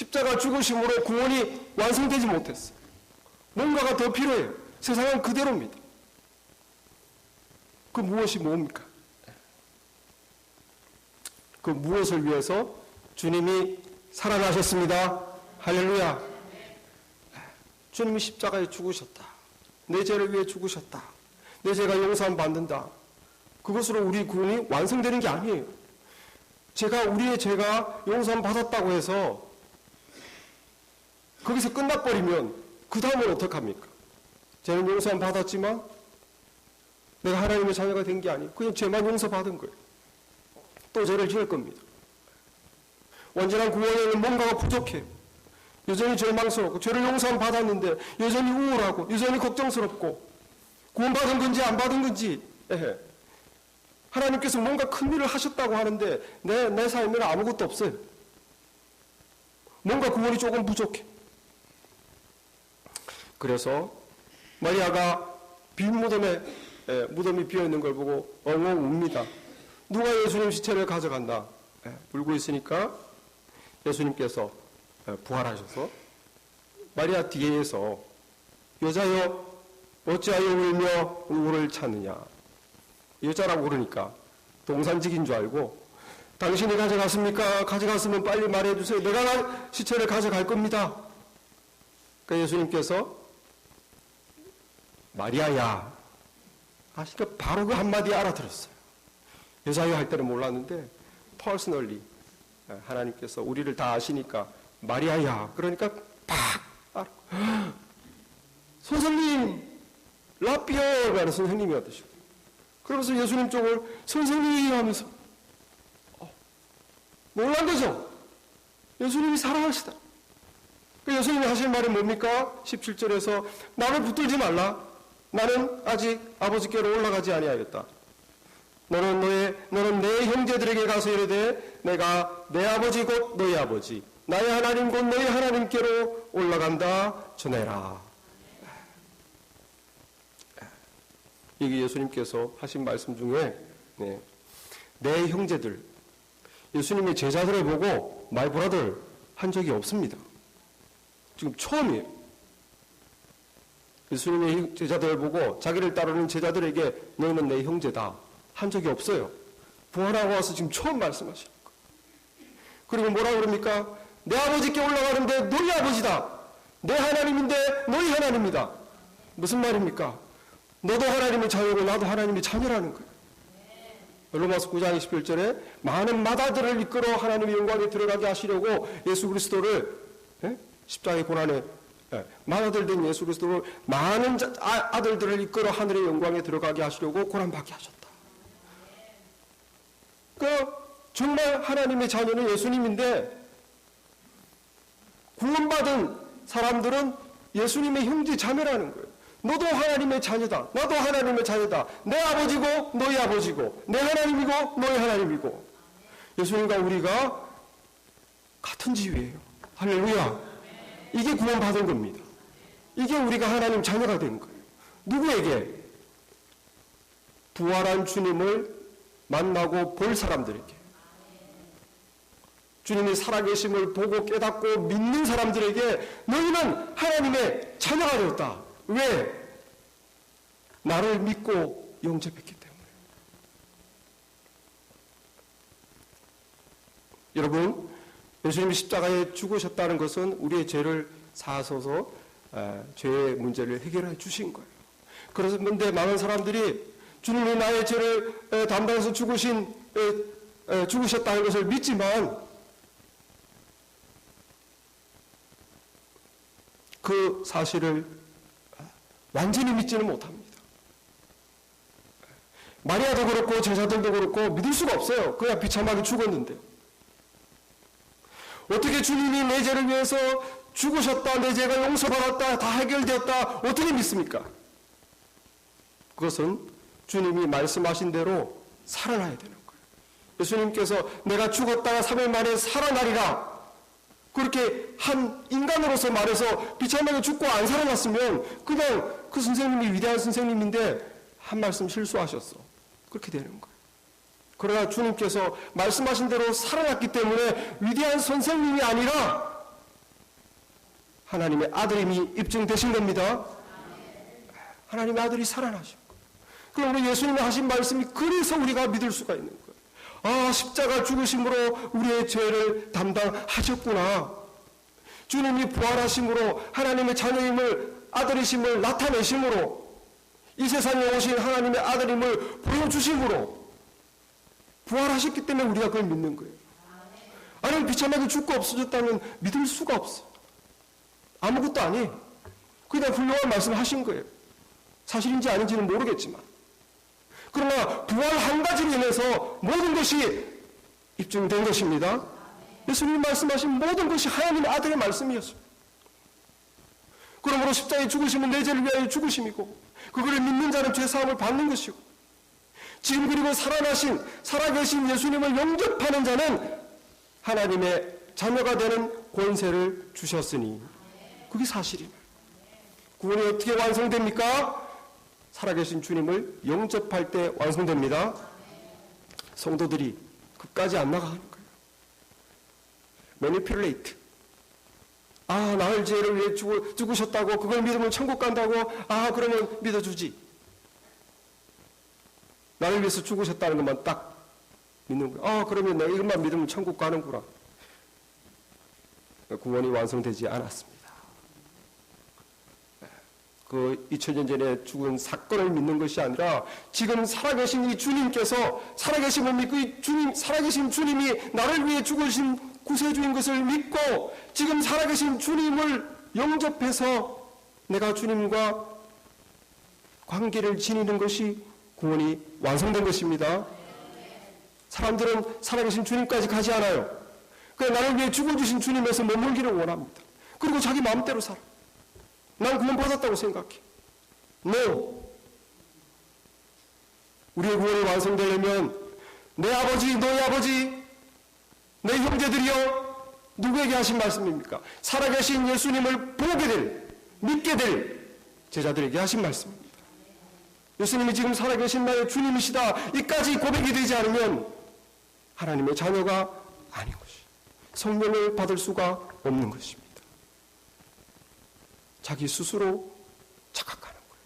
십자가 죽으심으로 구원이 완성되지 못했어요. 뭔가가 더 필요해요. 세상은 그대로입니다. 그 무엇이 뭡니까? 그 무엇을 위해서 주님이 살아나셨습니다. 할렐루야. 주님이 십자가에 죽으셨다. 내 죄를 위해 죽으셨다. 내 죄가 용서함 받는다. 그것으로 우리 구원이 완성되는 게 아니에요. 우리의 죄가 용서함 받았다고 해서 거기서 끝나버리면 그 다음은 어떡합니까? 죄는 용서함 받았지만 내가 하나님의 자녀가 된 게 아니에요. 그냥 죄만 용서받은 거예요. 또 죄를 지을 겁니다. 완전한 구원에는 뭔가가 부족해요. 여전히 절망스럽고 죄를 용서함 받았는데 여전히 우울하고 여전히 걱정스럽고 구원받은 건지 안 받은 건지 하나님께서 뭔가 큰 일을 하셨다고 하는데 내 삶에는 아무것도 없어요. 뭔가 구원이 조금 부족해. 그래서 마리아가 빈 무덤이 비어있는 걸 보고 엉엉 웁니다. 누가 예수님 시체를 가져간다. 울고 있으니까 예수님께서 부활하셔서 마리아 뒤에서 여자여 어찌하여 울며 누구를 찾느냐. 여자라고 그러니까 동산직인 줄 알고 당신이 가져갔습니까? 가져갔으면 빨리 말해주세요. 내가 시체를 가져갈 겁니다. 그러니까 예수님께서 마리아야 하시니까 바로 그 한마디 알아들었어요. 여자여 할 때는 몰랐는데 퍼스널리 하나님께서 우리를 다 아시니까 마리아야 그러니까 팍 알아. 선생님 라비어라는 선생님이 어떠시고 그러면서 예수님 쪽을 선생님 하면서 놀란 거죠. 예수님이 살아가시다. 그 예수님이 하신 말이 뭡니까? 17절에서 나를 붙들지 말라. 나는 아직 아버지께로 올라가지 아니하였다. 너는 내 형제들에게 가서 이르되 내가 내 아버지 곧 너희 아버지 나의 하나님 곧 너희 하나님께로 올라간다 전해라. 이게 예수님께서 하신 말씀 중에 내 형제들 예수님의 제자들을 보고 마이 브라더 한 적이 없습니다. 지금 처음이에요. 예수님의 제자들을 보고 자기를 따르는 제자들에게 너희는 내 형제다 한 적이 없어요. 부활하고 와서 지금 처음 말씀하시는 거예요. 그리고 뭐라 그럽니까? 내 아버지께 올라가는데 너희 아버지다. 내 하나님인데 너희 하나님이다. 무슨 말입니까? 너도 하나님의 자녀고 나도 하나님의 자녀라는 거예요. 로마서 9장 21절에 많은 마다들을 이끌어 하나님의 영광에 들어가게 하시려고 예수 그리스도를 십자가의 고난에 마다들 된 예수 그리스도를 많은 아들들을 이끌어 하늘의 영광에 들어가게 하시려고 고난받게 하셨다. 정말 하나님의 자녀는 예수님인데 구원받은 사람들은 예수님의 형제 자매라는 거예요. 너도 하나님의 자녀다. 나도 하나님의 자녀다. 내 아버지고 너희 아버지고 내 하나님이고 너희 하나님이고 예수님과 우리가 같은 지위예요. 할렐루야. 이게 구원받은 겁니다. 이게 우리가 하나님 자녀가 된 거예요. 누구에게? 부활한 주님을 만나고 볼 사람들에게. 주님이 살아계심을 보고 깨닫고 믿는 사람들에게 너희는 하나님의 자녀가 되었다. 왜? 나를 믿고 영접했기 때문에. 여러분, 예수님이 십자가에 죽으셨다는 것은 우리의 죄를 사하셔서 죄의 문제를 해결해 주신 거예요. 그런데 많은 사람들이 주님이 나의 죄를 담당해서 죽으셨다는 것을 믿지만 그 사실을 완전히 믿지는 못합니다. 마리아도 그렇고 제자들도 그렇고 믿을 수가 없어요. 그냥 비참하게 죽었는데. 어떻게 주님이 내 죄를 위해서 죽으셨다, 내 죄가 용서받았다, 다 해결되었다, 어떻게 믿습니까? 그것은 주님이 말씀하신 대로 살아나야 되는 거예요. 예수님께서 내가 죽었다가 3일 만에 살아나리라 그렇게 한 인간으로서 말해서 비참하게 죽고 안 살아났으면 그냥 그 선생님이 위대한 선생님인데 한 말씀 실수하셨어. 그렇게 되는 거예요. 그러나 주님께서 말씀하신 대로 살아났기 때문에 위대한 선생님이 아니라 하나님의 아들임이 입증되신 겁니다. 하나님의 아들이 살아나셨고, 그러므로 예수님이 하신 말씀이 그래서 우리가 믿을 수가 있는 거예요. 아, 십자가 죽으심으로 우리의 죄를 담당하셨구나. 주님이 부활하심으로 하나님의 자녀임을, 아들이심을 나타내심으로, 이 세상에 오신 하나님의 아들임을 보여주심으로 부활하셨기 때문에 우리가 그걸 믿는 거예요. 아니면 비참하게 죽고 없어졌다면 믿을 수가 없어. 아무것도 아니에요. 그냥 훌륭한 말씀을 하신 거예요. 사실인지 아닌지는 모르겠지만. 그러나 부활 한 가지로 인해서 모든 것이 입증된 것입니다. 예수님 말씀하신 모든 것이 하나님의 아들의 말씀이었어요. 그러므로 십자가에 죽으심은 내 죄를 위하여 죽으심이고, 그거를 믿는 자는 죄사함을 받는 것이고, 지금 그리고 살아계신 예수님을 영접하는 자는 하나님의 자녀가 되는 권세를 주셨으니, 그게 사실이에요. 구원이 어떻게 완성됩니까? 살아계신 주님을 영접할 때 완성됩니다. 성도들이 끝까지 안 나가는 거예요. 매니플레이트. 아, 나의 죄를 위해 죽으셨다고, 그걸 믿으면 천국 간다고, 아, 그러면 믿어주지. 나를 위해서 죽으셨다는 것만 딱 믿는 거예요. 아, 그러면 내가 이것만 믿으면 천국 가는구나. 구원이 완성되지 않았습니다. 그 2000년 전에 죽은 사건을 믿는 것이 아니라 지금 살아계신 이 주님께서, 살아계신 살아계신 주님이 나를 위해 죽으신 구세주인 것을 믿고 지금 살아계신 주님을 영접해서 내가 주님과 관계를 지니는 것이 구원이 완성된 것입니다. 사람들은 살아계신 주님까지 가지 않아요. 그냥 나를 위해 죽어주신 주님에서 머물기를 원합니다. 그리고 자기 마음대로 살아. 난 구원 받았다고 생각해. No. 우리의 구원이 완성되려면 내 아버지, 너희 아버지, 내 형제들이여, 누구에게 하신 말씀입니까? 살아계신 예수님을 보게 될, 믿게 될 제자들에게 하신 말씀입니다. 예수님이 지금 살아계신 나의 주님이시다, 이까지 고백이 되지 않으면 하나님의 자녀가 아닌 것이, 성령을 받을 수가 없는 것입니다. 자기 스스로 착각하는 거예요.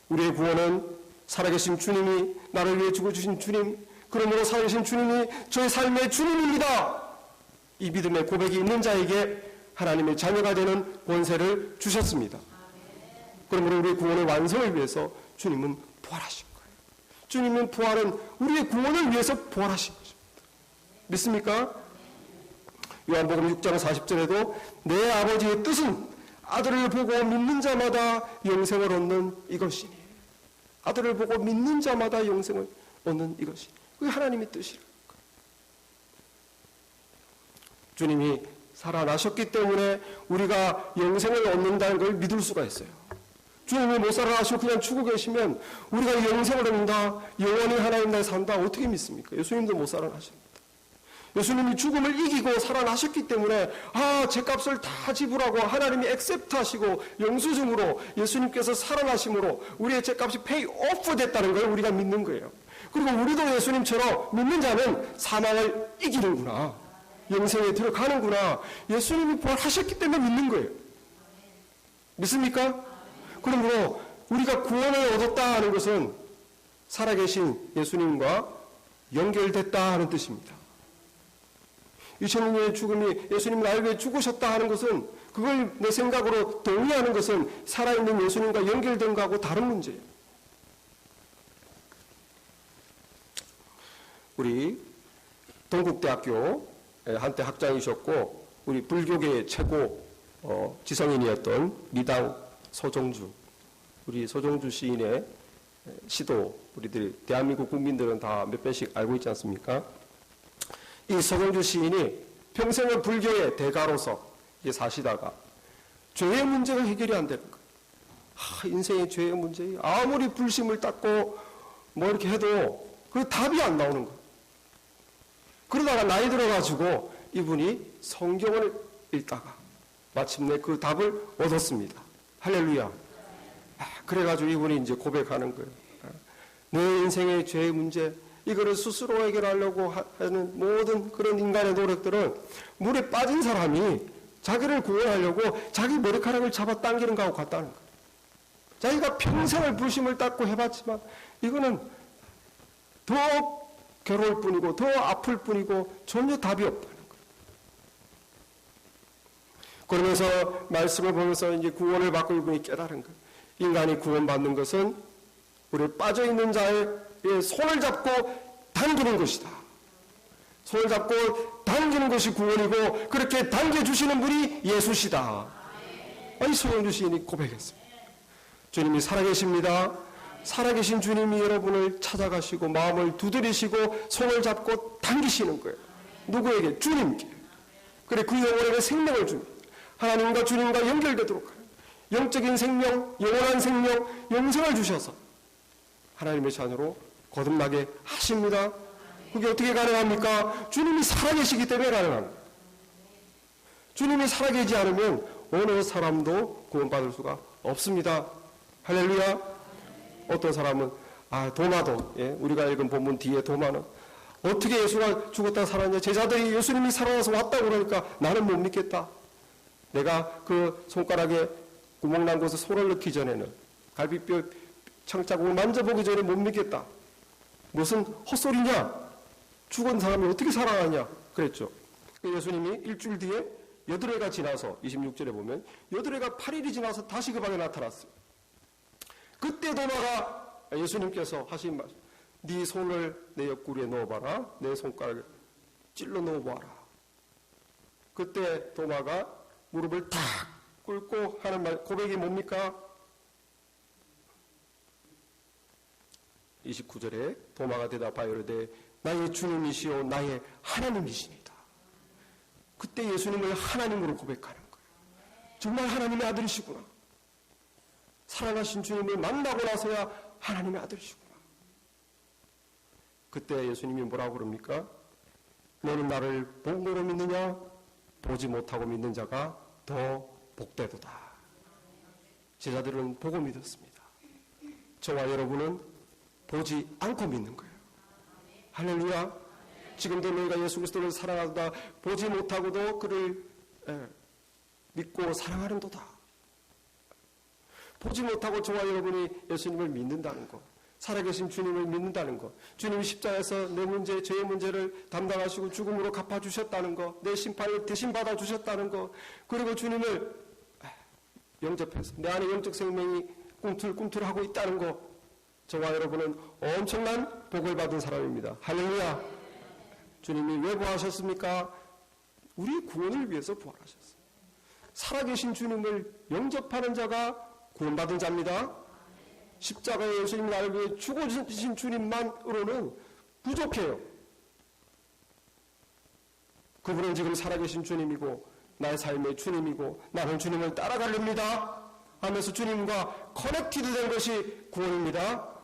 우리의 구원은 살아계신 주님이 나를 위해 죽어주신 주님, 그러므로 살아계신 주님이 저의 삶의 주님입니다. 이 믿음의 고백이 있는 자에게 하나님의 자녀가 되는 권세를 주셨습니다. 그러므로 우리의 구원의 완성을 위해서 주님은 부활하신 거예요. 주님은 부활은 우리의 구원을 위해서 부활하신 것입니다. 믿습니까? 요한복음 6장 40절에도 내 아버지의 뜻은 아들을 보고 믿는 자마다 영생을 얻는 이것이니, 아들을 보고 믿는 자마다 영생을 얻는 이것이니, 그게 하나님의 뜻이라는 거예요. 주님이 살아나셨기 때문에 우리가 영생을 얻는다는 걸 믿을 수가 있어요. 주님이 못 살아나시고 그냥 죽어 계시면 우리가 영생을 얻는다, 영원히 하나님 나라에 산다, 어떻게 믿습니까? 예수님도 못 살아나십니다. 예수님이 죽음을 이기고 살아나셨기 때문에 죄값을 다 지불하고 하나님이 액셉트 하시고 영수증으로 예수님께서 살아나심으로 우리의 죄값이 페이 오프 됐다는 걸 우리가 믿는 거예요. 그리고 우리도 예수님처럼 믿는 자는 사망을 이기는구나, 영생에 들어가는구나, 예수님이 부활하셨기 때문에 믿는 거예요. 믿습니까? 그러므로 우리가 구원을 얻었다 하는 것은 살아계신 예수님과 연결됐다 하는 뜻입니다. 2000년의 죽음이 예수님이 나를 위해 죽으셨다 하는 것은, 그걸 내 생각으로 동의하는 것은 살아있는 예수님과 연결된 거하고 다른 문제예요. 우리 동국대학교 한때 학장이셨고 우리 불교계의 최고 지성인이었던 미당 서정주, 우리 서정주 시인의 시도 우리들 대한민국 국민들은 다 몇 번씩 알고 있지 않습니까? 이 서정주 시인이 평생을 불교의 대가로서 사시다가 죄의 문제가 해결이 안 되는 거예요. 인생의 죄의 문제, 아무리 불심을 닦고 뭐 이렇게 해도 그 답이 안 나오는 거예요. 그러다가 나이 들어가지고 이분이 성경을 읽다가 마침내 그 답을 얻었습니다. 할렐루야. 그래가지고 이분이 이제 고백하는 거예요. 내 인생의 죄의 문제, 이거를 스스로 해결하려고 하는 모든 그런 인간의 노력들은 물에 빠진 사람이 자기를 구원하려고 자기 머리카락을 잡아 당기는 거하고 같다는 거예요. 자기가 평생을 부심을 닦고 해봤지만 이거는 더 괴로울 뿐이고 더 아플 뿐이고 전혀 답이 없다는 거예요. 그러면서 말씀을 보면서 이제 구원을 받고 이분이 깨달은 거예요. 인간이 구원받는 것은 우리 빠져있는 자의 손을 잡고 당기는 것이다. 손을 잡고 당기는 것이 구원이고 그렇게 당겨주시는 분이 예수시다. 이 소영주 시인이 고백했습니다. 주님이 살아계십니다. 살아계신 주님이 여러분을 찾아가시고 마음을 두드리시고 손을 잡고 당기시는 거예요. 누구에게? 주님께. 그래 그 영혼에게 생명을 줍니다. 하나님과 주님과 연결되도록 하는 영적인 생명, 영원한 생명, 영생을 주셔서 하나님의 자녀로 거듭나게 하십니다. 그게 어떻게 가능합니까? 주님이 살아계시기 때문에 가능합니다. 주님이 살아계시지 않으면 어느 사람도 구원받을 수가 없습니다. 할렐루야. 어떤 사람은 도마도 우리가 읽은 본문 뒤에 도마는 어떻게 예수가 죽었다 살았냐, 제자들이 예수님이 살아나서 왔다고 그러니까 나는 못 믿겠다. 내가 그 손가락에 구멍 난 곳에 손을 넣기 전에는 갈비뼈 창자국을 만져보기 전에 못 믿겠다. 무슨 헛소리냐? 죽은 사람이 어떻게 살아나냐? 그랬죠. 예수님이 일주일 뒤에 여드레가 지나서 26절에 보면 여드레가 8일이 지나서 다시 그 방에 나타났어요. 그때 도마가 예수님께서 하신 말씀, 네 손을 내 옆구리에 넣어봐라. 내 손가락에 찔러 넣어봐라. 그때 도마가 무릎을 탁 꿇고 하는 말, 고백이 뭡니까? 29절에 도마가 대답하여 이르되 나의 주님이시오 나의 하나님이시니다. 그때 예수님을 하나님으로 고백하는 거예요. 정말 하나님의 아들이시구나. 살아가신 주님을 만나고 나서야 하나님의 아들이시구나. 그때 예수님이 뭐라고 그럽니까? 너는 나를 보고로 믿느냐? 보지 못하고 믿는 자가 더 복되도다. 제자들은 보고 믿었습니다. 저와 여러분은 보지 않고 믿는 거예요. 할렐루야. 지금도 너희가 예수 그리스도를 사랑하다 보지 못하고도 그를 믿고 사랑하는도다. 보지 못하고 저와 여러분이 예수님을 믿는다는 것, 살아계신 주님을 믿는다는 것, 주님이 십자가에서 내 문제, 저의 문제를 담당하시고 죽음으로 갚아주셨다는 것, 내 심판을 대신 받아주셨다는 것, 그리고 주님을 영접해서 내 안에 영적 생명이 꿈틀꿈틀하고 있다는 것, 저와 여러분은 엄청난 복을 받은 사람입니다. 할렐루야. 주님이 왜 부활하셨습니까? 우리 구원을 위해서 부활하셨어요. 살아계신 주님을 영접하는 자가 구원받은 자입니다. 십자가에 예수님을 알고 위해 죽어주신 주님만으로는 부족해요. 그분은 지금 살아계신 주님이고 나의 삶의 주님이고 나는 주님을 따라가렵니다 하면서 주님과 커넥티드 된 것이 구원입니다.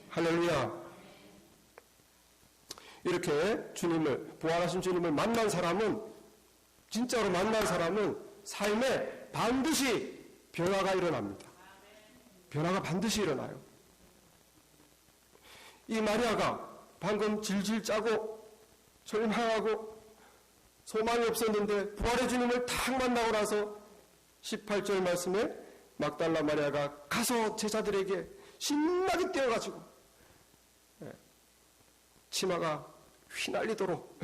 할렐루야. 이렇게 주님을, 부활하신 주님을 만난 사람은, 진짜로 만난 사람은 삶에 반드시 변화가 일어납니다. 변화가 반드시 일어나요. 이 마리아가 방금 질질 짜고 절망하고 소망이 없었는데 부활의 주님을 탁 만나고 나서 18절 말씀에 막달라 마리아가 가서 제자들에게 신나게 뛰어가지고 치마가 휘날리도록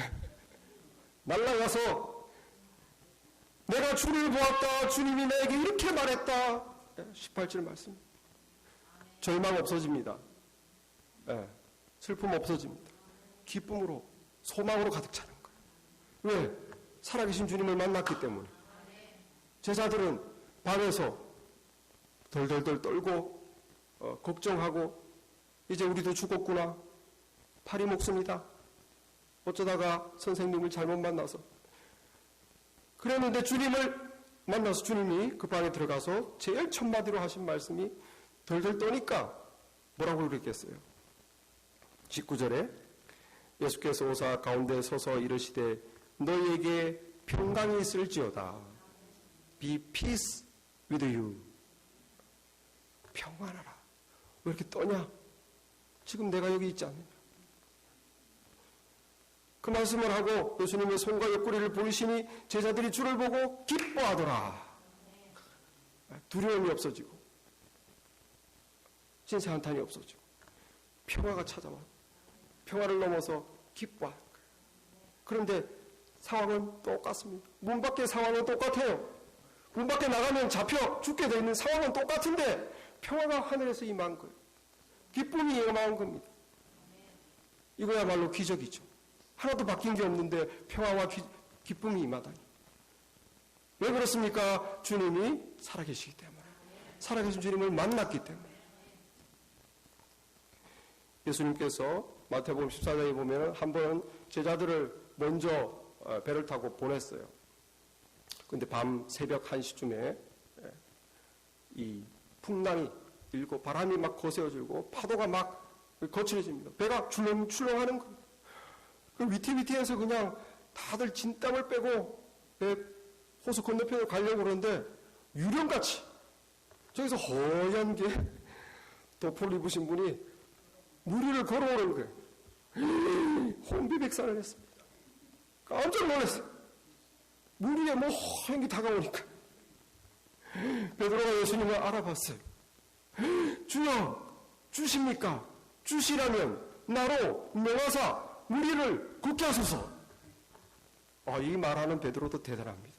날아가서 내가 주님을 보았다. 주님이 나에게 이렇게 말했다. 18절 말씀. 절망 없어집니다. 슬픔 없어집니다. 기쁨으로, 소망으로 가득 차는 거예요. 왜? 살아계신 주님을 만났기 때문에. 제자들은 밤에서 덜덜덜 떨고 걱정하고 이제 우리도 죽었구나. 팔이 목숨이다. 어쩌다가 선생님을 잘못 만나서. 그랬는데 주님을 만나서 주님이 그 방에 들어가서 제일 첫 마디로 하신 말씀이 덜덜 떠니까 뭐라고 그랬겠어요? 19절에 예수께서 오사 가운데 서서 이르시되 너희에게 평강이 있을지어다. Be peace with you. 평안하라. 왜 이렇게 떠냐? 지금 내가 여기 있지 않느냐? 그 말씀을 하고 예수님의 손과 옆구리를 보이시니 제자들이 주를 보고 기뻐하더라. 두려움이 없어지고 신세 한탄이 없어지고 평화가 찾아와. 평화를 넘어서 기뻐하는 거예요. 그런데 상황은 똑같습니다. 문 밖의 상황은 똑같아요. 문 밖에 나가면 잡혀 죽게 되어 있는 상황은 똑같은데 평화가 하늘에서 임한 거예요. 기쁨이 임한 겁니다. 이거야말로 기적이죠. 하나도 바뀐 게 없는데 평화와 기쁨이 임하다니. 왜 그렇습니까? 주님이 살아계시기 때문에. 살아계신 주님을 만났기 때문에. 예수님께서 마태복음 14장에 보면 한번 제자들을 먼저 배를 타고 보냈어요. 그런데 밤 새벽 1시쯤에 이 풍랑이 일고 바람이 막 거세어지고 파도가 막 거칠어집니다. 배가 출렁출렁하는 거예요. 그 위태위태해서 그냥 다들 진땀을 빼고 호수 건너편에 가려고 그러는데 유령같이 저기서 허연 게 도포를 입으신 분이 물 위를 걸어오는 거예요. 혼비백산을 했습니다. 깜짝 놀랐어요. 물 위에 뭐 허연 게 다가오니까 베드로가 예수님을 알아봤어요. 주여 주십니까? 주시라면 나로 명하사 물 위를 걷게 하소서. 이 말하는 베드로도 대단합니다.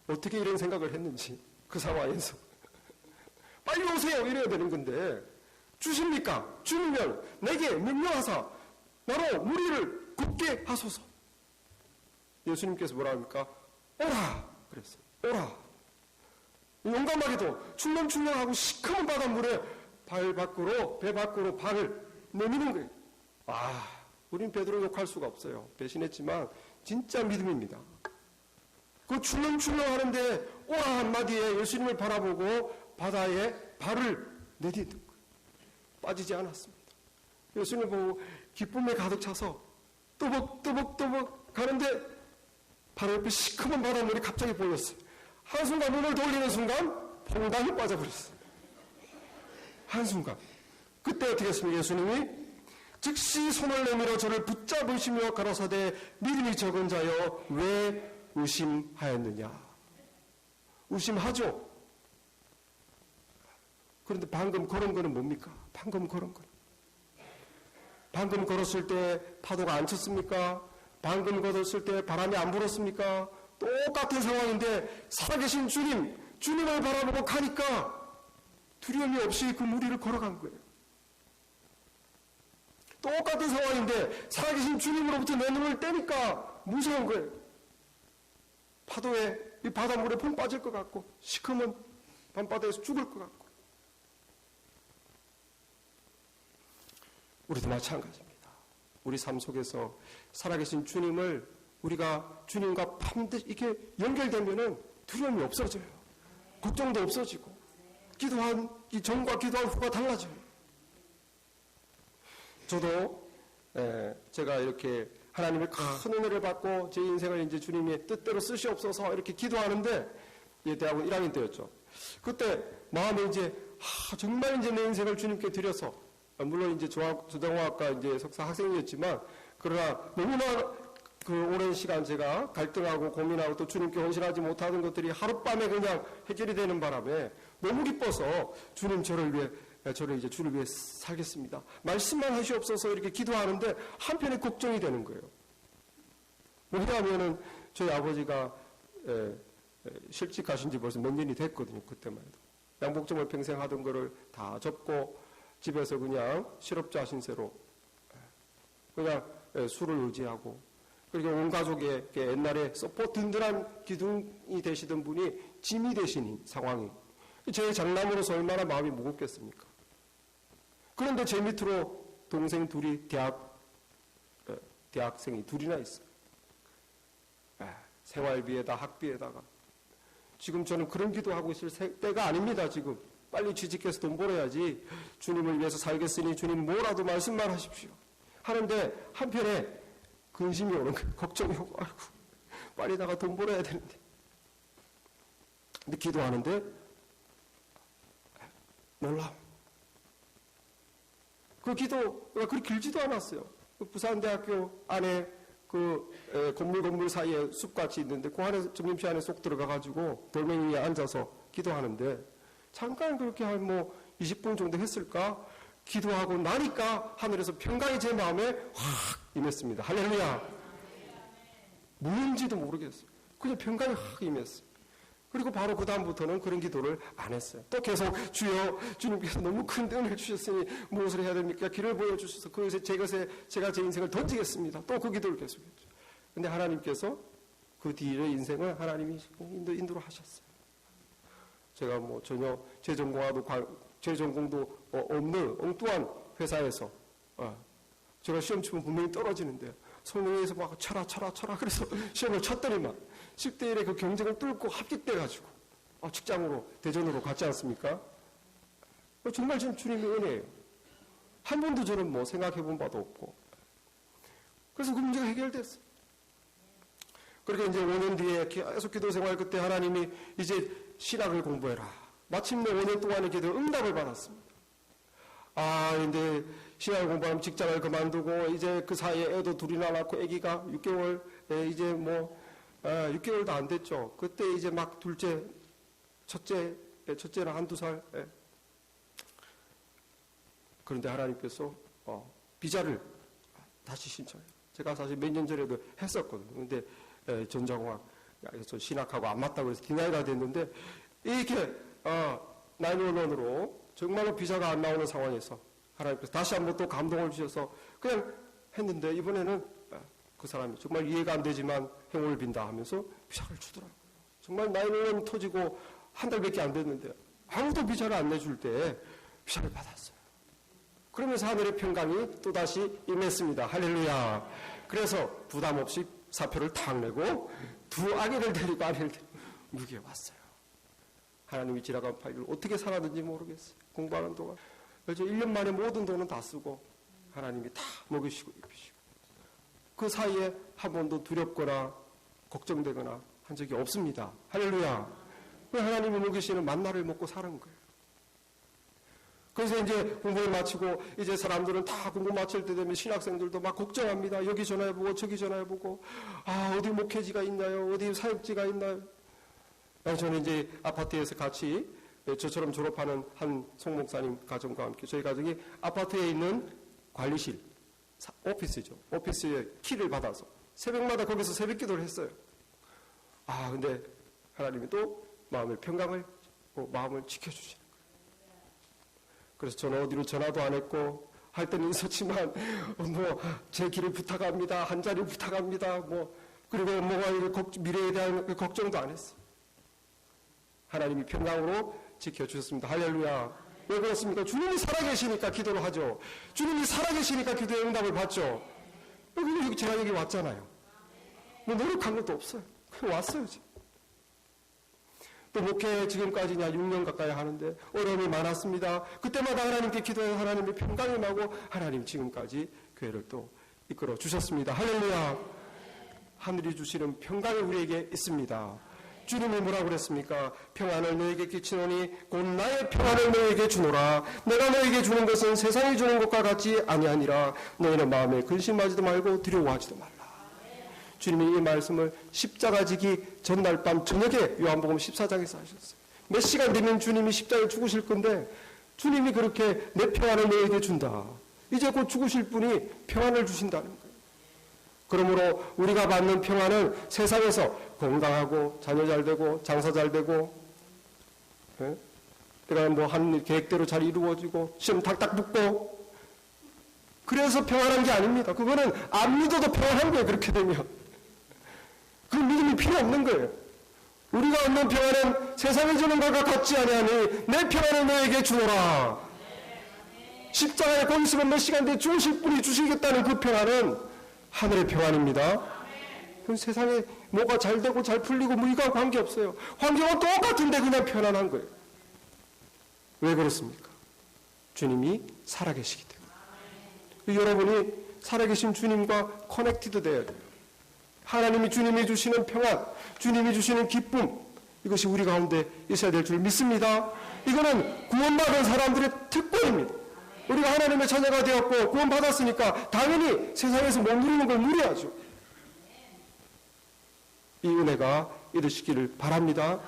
어떻게 이런 생각을 했는지 그 상황에서 빨리 오세요 이래야 되는 건데 주십니까? 주면 내게 명령하사 나로 물 위를 걷게 하소서. 예수님께서 뭐라 합니까? 오라 그랬어요. 오라. 용감하게도 출렁출렁하고 시커먼 바닷물에 배 밖으로 발을 내미는 거예요. 우린 베드로 욕할 수가 없어요. 배신했지만 진짜 믿음입니다. 그 출렁출렁하는데 오라 한마디에 예수님을 바라보고 바다에 발을 내딛는 거예요. 빠지지 않았습니다. 예수님을 보고 기쁨에 가득 차서 또벅또벅또벅 가는데 바로 옆에 시커먼 바닷물이 갑자기 보였어요. 한순간 눈을 돌리는 순간 퐁당이 빠져버렸어요. 한순간. 그때 어떻게 했습니까? 예수님이 즉시 손을 내밀어 저를 붙잡으시며 가라사대 믿음이 적은 자여 왜 의심하였느냐. 의심하죠. 그런데 방금 걸은 거는 뭡니까? 방금 걸은 거는. 방금 걸었을 때 파도가 안 쳤습니까? 방금 걸었을 때 바람이 안 불었습니까? 똑같은 상황인데 살아계신 주님을 바라보고 가니까 두려움이 없이 그 물 위를 걸어간 거예요. 똑같은 상황인데 살아계신 주님으로부터 내 눈을 떼니까 무서운 거예요. 파도에 이 바닷물에 펑 빠질 것 같고 시커먼 밤바다에서 죽을 것 같고. 우리도 마찬가지입니다. 우리 삶 속에서 살아계신 주님을 우리가 주님과 반드시 이렇게 연결되면은 두려움이 없어져요. 걱정도 없어지고 기도한 이 전과 기도한 후가 달라져요. 저도 제가 이렇게 하나님의 큰 은혜를 받고 제 인생을 이제 주님의 뜻대로 쓰시옵소서 이렇게 기도하는데 대학원 1학년 때였죠. 그때 마음에 이제 정말 이제 내 인생을 주님께 드려서 물론 이제 조정화학과 이제 석사 학생이었지만 그러나 너무나 그 오랜 시간 제가 갈등하고 고민하고 또 주님께 헌신하지 못하는 것들이 하룻밤에 그냥 해결이 되는 바람에 너무 기뻐서 주님 저를 이제 주를 위해 살겠습니다. 말씀만 하시옵소서 이렇게 기도하는데 한편에 걱정이 되는 거예요. 왜냐하면은 저희 아버지가 실직 가신 지 벌써 몇 년이 됐거든요. 그때만 해도. 양복점을 평생 하던 거를 다 접고 집에서 그냥 실업자 신세로 그냥 술을 의지하고 그리고 온 가족에게 옛날에 서포트 든든한 기둥이 되시던 분이 짐이 되신 상황이 제 장남으로서 얼마나 마음이 무겁겠습니까? 그런데 제 밑으로 동생 둘이 대학생이 둘이나 있어요. 생활비에다 학비에다가 지금 저는 그런 기도하고 있을 때가 아닙니다. 지금 빨리 취직해서 돈 벌어야지 주님을 위해서 살겠으니 주님 뭐라도 말씀만 하십시오 하는데 한편에 근심이 오는 거예요. 걱정이 오고 아이고 빨리 나가 돈 벌어야 되는데 근데 기도하는데 놀라워. 그 기도가 그렇게 길지도 않았어요. 그 부산대학교 안에 건물 사이에 숲같이 있는데 그 안에 점심시 안에 쏙 들어가가지고 돌멩이 위에 앉아서 기도하는데 잠깐 그렇게 한 20분 정도 했을까? 기도하고 나니까 하늘에서 평강이 제 마음에 확 임했습니다. 할렐루야. 뭔지도 모르겠어요. 그냥 평강이 확 임했어요. 그리고 바로 그 다음부터는 그런 기도를 안 했어요. 또 계속 주여, 주님께서 너무 큰 은혜를 주셨으니 무엇을 해야 됩니까? 길을 보여주셔서 그것에 제가 제 인생을 던지겠습니다. 또 그 기도를 계속했죠. 근데 하나님께서 그 뒤의 인생을 하나님이 인도를 하셨어요. 제가 전혀 재전공도 없는 엉뚱한 회사에서 제가 시험 치면 분명히 떨어지는데 성령에서 막 쳐라 그래서 시험을 쳤더니만 10대 1의 그 경쟁을 뚫고 합격돼가지고 직장으로 대전으로 갔지 않습니까? 정말 지금 주님의 은혜예요. 한 번도 저는 생각해본 바도 없고 그래서 그 문제가 해결됐어요. 그렇게 이제 5년 뒤에 계속 기도 생활 그때 하나님이 이제 신학을 공부해라. 마침내 5년 동안의 기도에 응답을 받았습니다. 이제 신학을 공부하면 직장을 그만두고 이제 그 사이에 애도 둘이나 낳고 아기가 6개월 이제 6개월도 안 됐죠. 그때 이제 막 첫째는 한두 살. 그런데 하나님께서 비자를 다시 신청해요. 제가 사실 몇 년 전에도 했었거든요. 근데 전자공학에서 신학하고 안 맞다고 해서 디나이가 됐는데 이렇게 911으로 정말로 비자가 안 나오는 상황에서 하나님께서 다시 한번 또 감동을 주셔서 그냥 했는데 이번에는 그 사람이 정말 이해가 안 되지만 행운을 빈다 하면서 비자를 주더라고요. 정말 911 터지고 한 달밖에 안 됐는데 아무도 비자를 안 내줄 때 비자를 받았어요. 그러면서 하늘의 평강이 또다시 임했습니다. 할렐루야. 그래서 부담 없이 사표를 탁 내고 두 아기를 데리고 아내를 데리고 무기에 왔어요. 하나님이 지나간 파일을 어떻게 살았는지 모르겠어요. 공부하는 동안. 그래서 1년 만에 모든 돈은 다 쓰고 하나님이 다 먹이시고 입히시고 그 사이에 한 번도 두렵거나 걱정되거나 한 적이 없습니다. 할렐루야. 하나님이 먹이시는 만나를 먹고 사는 거예요. 그래서 이제 공부를 마치고 이제 사람들은 다 공부 마칠 때 되면 신학생들도 막 걱정합니다. 여기 전화해보고 저기 전화해보고 어디 목회지가 있나요? 어디 사역지가 있나요? 저는 이제 아파트에서 같이 저처럼 졸업하는 한 송목사님 가정과 함께 저희 가정이 아파트에 있는 관리실 오피스죠. 오피스의 키를 받아서 새벽마다 거기서 새벽 기도를 했어요. 근데 하나님이 또 마음의 평강을 마음을 지켜주시는 거예요. 그래서 저는 어디로 전화도 안 했고 할 때는 있었지만 제 길을 부탁합니다. 한 자리 부탁합니다. 그리고 미래에 대한 걱정도 안 했어요. 하나님이 평강으로 지켜주셨습니다. 할렐루야. 왜 그렇습니까? 주님이 살아계시니까 기도를 하죠. 주님이 살아계시니까 기도의 응답을 받죠. 여기 제가 여기 왔잖아요. 노력한 것도 없어요. 그냥 왔어요. 지금. 또 목회 지금까지 6년 가까이 하는데 어려움이 많았습니다. 그때마다 하나님께 기도해서 하나님의 평강이 임하고 하나님 지금까지 교회를 또 이끌어 주셨습니다. 할렐루야. 하늘이 주시는 평강이 우리에게 있습니다. 주님이 뭐라고 그랬습니까? 평안을 너에게 끼치노니 곧 나의 평안을 너에게 주노라. 내가 너에게 주는 것은 세상이 주는 것과 같지 아니하니라. 너희는 마음에 근심하지도 말고 두려워하지도 말라. 주님이 이 말씀을 십자가 지기 전날 밤 저녁에 요한복음 14장에서 하셨어요. 몇 시간 되면 주님이 십자가에 죽으실 건데 주님이 그렇게 내 평안을 너에게 준다. 이제 곧 죽으실 분이 평안을 주신다는 거예요. 그러므로 우리가 받는 평안은 세상에서 건강하고 자녀 잘 되고 장사 잘 되고 내가 한 계획대로 잘 이루어지고 시험 탁탁 붙고 그래서 평안한 게 아닙니다. 그거는 안 믿어도 평안한 거예요. 그렇게 되면 그 믿음이 필요 없는 거예요. 우리가 얻는 평안은 세상에 주는 것과 같지 아니하니 내 평안을 너에게 주노라. 십자가에 거기 있으면 몇 시간 뒤에 주실 분이 주시겠다는 그 평안은 하늘의 평안입니다. 세상에 뭐가 잘 되고 잘 풀리고 이거와 관계없어요. 환경은 똑같은데 그냥 편안한 거예요. 왜 그렇습니까? 주님이 살아계시기 때문에. 여러분이 살아계신 주님과 커넥티드 되어야 돼요. 하나님이 주님이 주시는 평안, 주님이 주시는 기쁨, 이것이 우리 가운데 있어야 될 줄 믿습니다. 이거는 구원받은 사람들의 특권입니다. 우리가 하나님의 자녀가 되었고 구원받았으니까 당연히 세상에서 못 누리는 걸 누려야죠. 이 은혜가 이루시기를 바랍니다.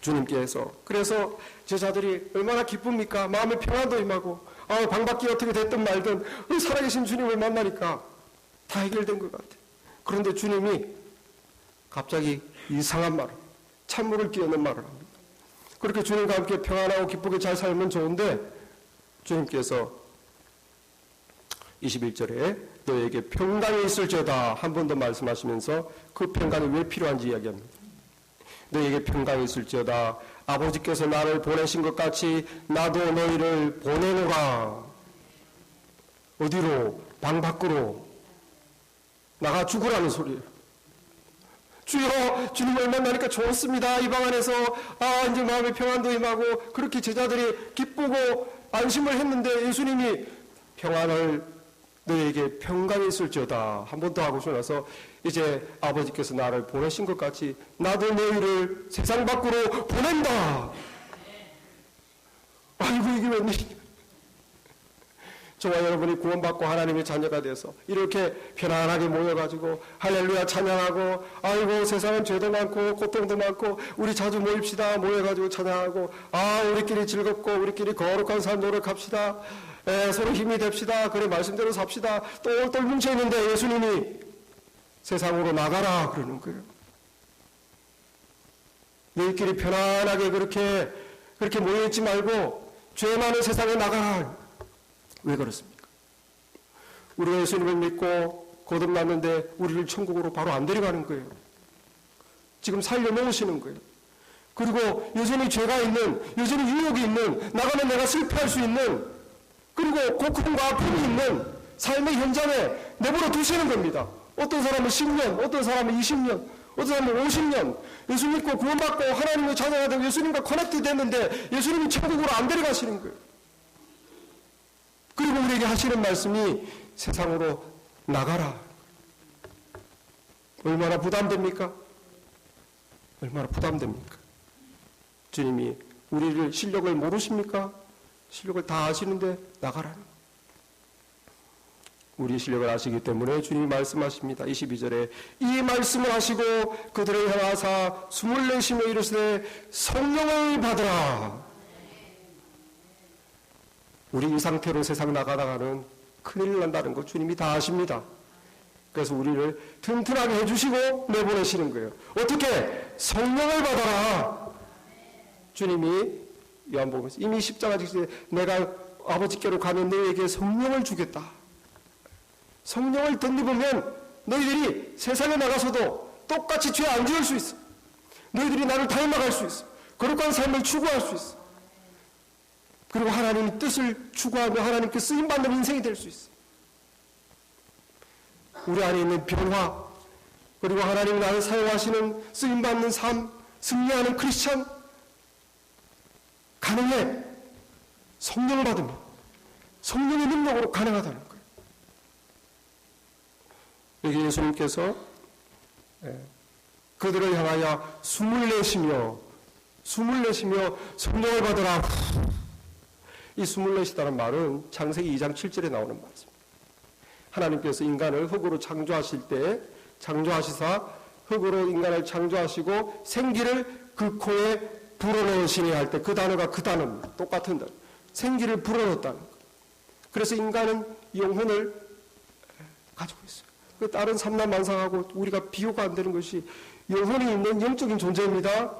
주님께서 그래서 제자들이 얼마나 기쁩니까? 마음의 평안도 임하고 방밖이 어떻게 됐든 말든 살아계신 주님을 만나니까 다 해결된 것 같아요. 그런데 주님이 갑자기 이상한 말을, 찬물을 끼얹는 말을 합니다. 그렇게 주님과 함께 평안하고 기쁘게 잘 살면 좋은데 주님께서 21절에 너에게 평강이 있을지어다 한 번 더 말씀하시면서 그 평강이 왜 필요한지 이야기합니다. 너에게 평강이 있을지어다 아버지께서 나를 보내신 것 같이 나도 너희를 보내노라. 어디로? 방 밖으로 나가 죽으라는 소리예요. 주여, 주님을 만나니까 좋습니다. 이 방 안에서 이제 마음의 평안도 임하고 그렇게 제자들이 기쁘고 안심을 했는데 예수님이 평안을 너에게 평강이 있을지어다 한 번 더 하고 나서 이제 아버지께서 나를 보내신 것 같이 나도 너희를 세상 밖으로 보낸다. 아이고 이게 웬일이냐. 저와 여러분이 구원받고 하나님의 자녀가 돼서 이렇게 편안하게 모여가지고 할렐루야 찬양하고 아이고 세상은 죄도 많고 고통도 많고 우리 자주 모입시다. 모여가지고 찬양하고 우리끼리 즐겁고 우리끼리 거룩한 삶 노력합시다. 서로 힘이 됩시다. 그래 말씀대로 삽시다. 똘똘 뭉쳐있는데 예수님이 세상으로 나가라 그러는 거예요. 너희끼리 편안하게 그렇게 모여있지 말고 죄 많은 세상에 나가라. 왜 그렇습니까? 우리가 예수님을 믿고 거듭났는데 우리를 천국으로 바로 안 데려가는 거예요. 지금 살려놓으시는 거예요. 그리고 여전히 죄가 있는, 여전히 유혹이 있는, 나가면 내가 실패할 수 있는, 그리고 고통과 아픔이 있는 삶의 현장에 내버려 두시는 겁니다. 어떤 사람은 10년, 어떤 사람은 20년, 어떤 사람은 50년 예수 믿고 구원받고 하나님의 자녀가 되고 예수님과 커넥트 됐는데 예수님이 천국으로 안 데려가시는 거예요. 그리고 우리에게 하시는 말씀이 세상으로 나가라. 얼마나 부담됩니까? 얼마나 부담됩니까? 주님이 우리를 실력을 모르십니까? 실력을 다 아시는데 나가라는 거예요. 우리 실력을 아시기 때문에 주님이 말씀하십니다. 22절에 이 말씀을 하시고 그들을 향하사 숨을 내쉬며 이르시되 성령을 받으라. 우리 이 상태로 세상 나가다가는 큰일 난다는 거 주님이 다 아십니다. 그래서 우리를 튼튼하게 해주시고 내보내시는 거예요. 어떻게? 성령을 받아라. 주님이 요한복음에서 이미 십자가 지시되 내가 아버지께로 가면 너희에게 성령을 주겠다. 성령을 덧입으면 너희들이 세상에 나가서도 똑같이 죄 안 지을 수 있어. 너희들이 나를 닮아갈 수 있어. 거룩한 삶을 추구할 수 있어. 그리고 하나님의 뜻을 추구하며 하나님께 쓰임받는 인생이 될 수 있어. 우리 안에 있는 변화, 그리고 하나님 나를 사용하시는 쓰임받는 삶, 승리하는 크리스찬 가능해. 성령을 받으면 성령의 능력으로 가능하다는 거예요. 여기 예수님께서 그들을 향하여 숨을 내쉬며 성령을 받으라. 이 숨을 내쉬다는 말은 창세기 2장 7절에 나오는 말입니다. 하나님께서 인간을 흙으로 창조하실 때 창조하시사 흙으로 인간을 창조하시고 생기를 그 코에 불어넣으시니 할 때 그 단어가 그 단어입니다. 똑같은 단어. 생기를 불어넣었다는 거예요. 그래서 인간은 영혼을 가지고 있어요. 그 다른 삼라만상하고 우리가 비교가 안 되는 것이 영혼이 있는 영적인 존재입니다.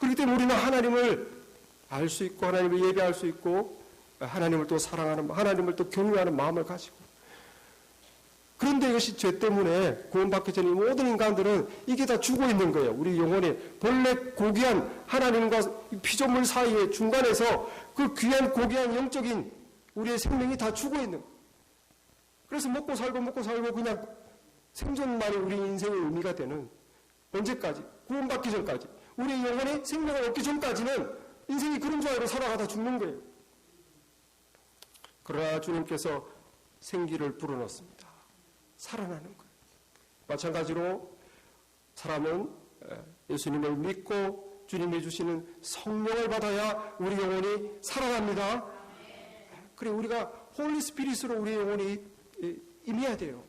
그렇기 때문에 우리는 하나님을 알 수 있고 하나님을 예배할 수 있고 하나님을 또 사랑하는, 하나님을 또 경외하는 마음을 가지고. 그런데 이것이 죄 때문에 구원받기 전에 모든 인간들은 이게 다 죽어 있는 거예요. 우리 영혼이 본래 고귀한 하나님과 피조물 사이의 중간에서 그 귀한 고귀한 영적인 우리의 생명이 다 죽어 있는 거예요. 그래서 먹고 살고 그냥 생존만이 우리 인생의 의미가 되는, 언제까지? 구원받기 전까지. 우리 영혼이 생명을 얻기 전까지는 인생이 그런 줄 알고 살아가다 죽는 거예요. 그러나 주님께서 생기를 불어넣습니다. 살아나는 거예요. 마찬가지로 사람은 예수님을 믿고 주님이 주시는 성령을 받아야 우리 영혼이 살아납니다. 그래 우리가 홀리 스피릿으로 우리 영혼이 임해야 돼요.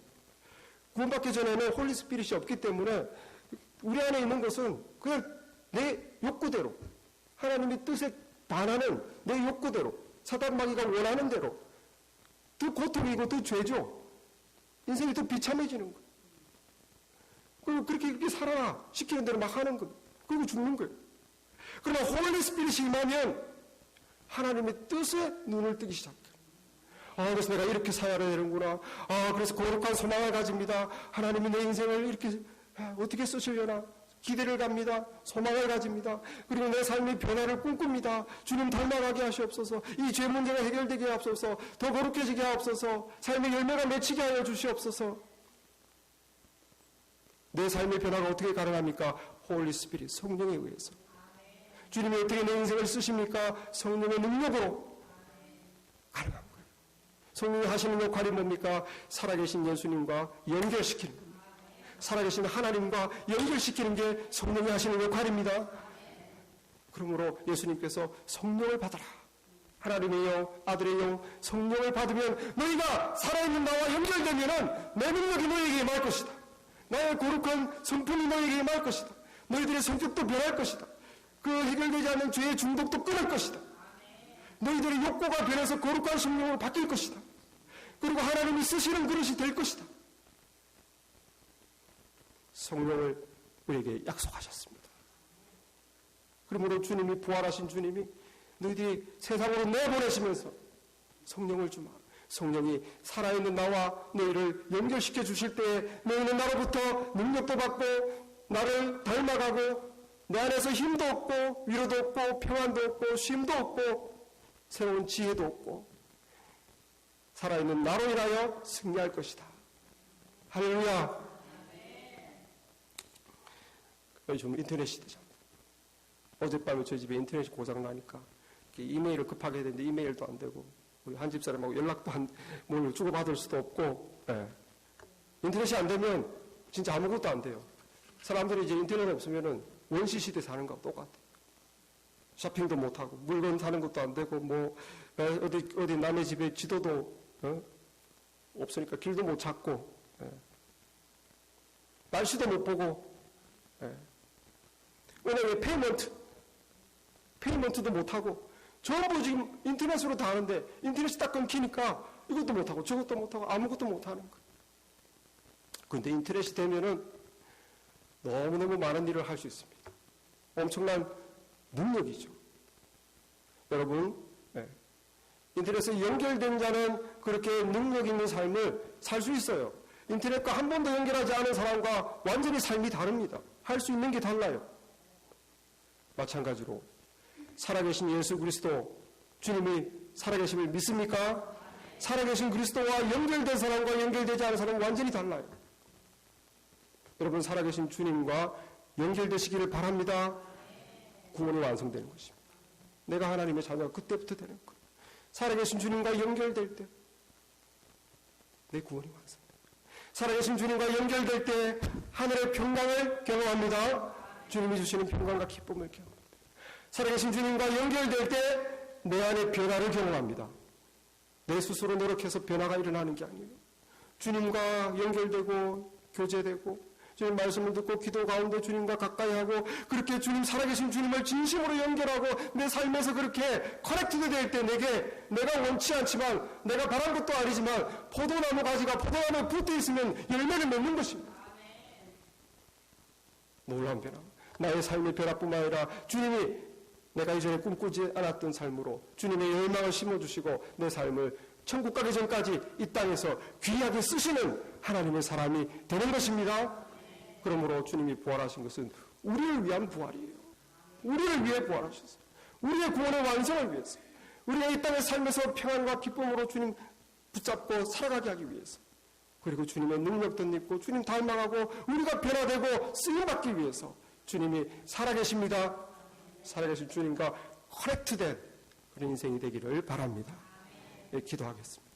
구원받기 전에는 홀리 스피릿이 없기 때문에 우리 안에 있는 것은 그냥 내 욕구대로, 하나님의 뜻에 반하는 내 욕구대로, 사단 마귀가 원하는 대로, 더 고통이고 더 죄죠. 인생이 더 비참해지는 거예요. 그리고 그렇게 살아라 시키는 대로 막 하는 거예요. 그리고 죽는 거예요. 그러나 홀리 스피릿이 임하면 하나님의 뜻에 눈을 뜨기 시작해요. 그래서 내가 이렇게 살아야 되는구나. 그래서 거룩한 소망을 가집니다. 하나님이 내 인생을 이렇게 어떻게 쓰시려나 기대를 갑니다. 소망을 가집니다. 그리고 내 삶의 변화를 꿈꿉니다. 주님 닮아가게 하시옵소서. 이 죄 문제가 해결되게 하옵소서. 더 거룩해지게 하옵소서. 삶의 열매가 맺히게 하여 주시옵소서. 내 삶의 변화가 어떻게 가능합니까? 홀리 스피릿, 성령에 의해서. 주님이 어떻게 내 인생을 쓰십니까? 성령의 능력으로 가능한 거예요. 성령이 하시는 역할이 뭡니까? 살아계신 예수님과 연결시키는 겁니다. 살아계신 하나님과 연결시키는 게 성령이 하시는 역할입니다. 그러므로 예수님께서 성령을 받아라. 하나님의 영, 아들의 영, 성령을 받으면 너희가 살아있는 나와 연결되면 내 능력이 너희에게 임할 것이다. 나의 거룩한 성품이 너희에게 임할 것이다. 너희들의 성격도 변할 것이다. 그 해결되지 않는 죄의 중독도 끊을 것이다. 너희들의 욕구가 변해서 거룩한 심령으로 바뀔 것이다. 그리고 하나님이 쓰시는 그릇이 될 것이다. 성령을 우리에게 약속하셨습니다. 그러므로 주님이, 부활하신 주님이 너희들이 세상으로 내보내시면서 성령을 주마. 성령이 살아있는 나와 너희를 연결시켜 주실 때에 너희는 나로부터 능력도 받고 나를 닮아가고 내 안에서 힘도 얻고 위로도 얻고 평안도 얻고 쉼도 얻고 새로운 지혜도 얻고 살아있는 나로 인하여 승리할 것이다. 할렐루야. 요즘 인터넷 시대잖아요. 어젯밤에 저희 집에 인터넷이 고장나니까 이메일을 급하게 해야 되는데 이메일도 안 되고 우리 한 집사람하고 연락도 뭘 주고받을 수도 없고 인터넷이 안 되면 진짜 아무것도 안 돼요. 사람들이 이제 인터넷 없으면은 원시 시대 사는 거하고 똑같아요. 쇼핑도 못하고 물건 사는 것도 안 되고 뭐 어디 남의 집에 지도도 없으니까 길도 못 찾고 날씨도 못 보고 왜냐면 페이먼트도 못하고 전부 지금 인터넷으로 다 하는데 인터넷이 딱 끊기니까 이것도 못하고 저것도 못하고 아무것도 못하는 거예요. 그런데 인터넷이 되면은 너무너무 많은 일을 할 수 있습니다. 엄청난 능력이죠. 여러분, 인터넷에 연결된 자는 그렇게 능력 있는 삶을 살 수 있어요. 인터넷과 한 번도 연결하지 않은 사람과 완전히 삶이 다릅니다. 할 수 있는 게 달라요. 마찬가지로 살아계신 예수 그리스도, 주님이 살아계심을 믿습니까? 살아계신 그리스도와 연결된 사람과 연결되지 않은 사람은 완전히 달라요. 여러분, 살아계신 주님과 연결되시기를 바랍니다. 구원이 완성되는 것입니다. 내가 하나님의 자녀가 그때부터 되는 거예요. 살아계신 주님과 연결될 때 내 구원이 완성됩니다. 살아계신 주님과 연결될 때 하늘의 평강을 경험합니다. 주님이 주시는 평강과 기쁨을 경험합니다. 살아계신 주님과 연결될 때 내 안의 변화를 경험합니다. 내 스스로 노력해서 변화가 일어나는 게 아니에요. 주님과 연결되고 교제되고 주님 말씀을 듣고 기도 가운데 주님과 가까이 하고 그렇게 주님, 살아계신 주님을 진심으로 연결하고 내 삶에서 그렇게 커넥트가 될 때 내가 원치 않지만 내가 바란 것도 아니지만 포도나무 가지가 포도나무에 붙어 있으면 열매를 맺는 것입니다. 놀라운 변화. 나의 삶의 변화뿐만 아니라 주님이 내가 이전에 꿈꾸지 않았던 삶으로 주님의 열망을 심어주시고 내 삶을 천국 가기 전까지 이 땅에서 귀하게 쓰시는 하나님의 사람이 되는 것입니다. 그러므로 주님이 부활하신 것은 우리를 위한 부활이에요. 우리를 위해 부활하셨어요. 우리의 구원의 완성을 위해서. 우리가 이 땅에 살면서 평안과 기쁨으로 주님 붙잡고 살아가게 하기 위해서. 그리고 주님의 능력도 입고 주님 닮아가고 우리가 변화되고 쓰임받기 위해서 주님이 살아계십니다. 살아계신 주님과 커넥트된 그런 인생이 되기를 바랍니다. 기도하겠습니다.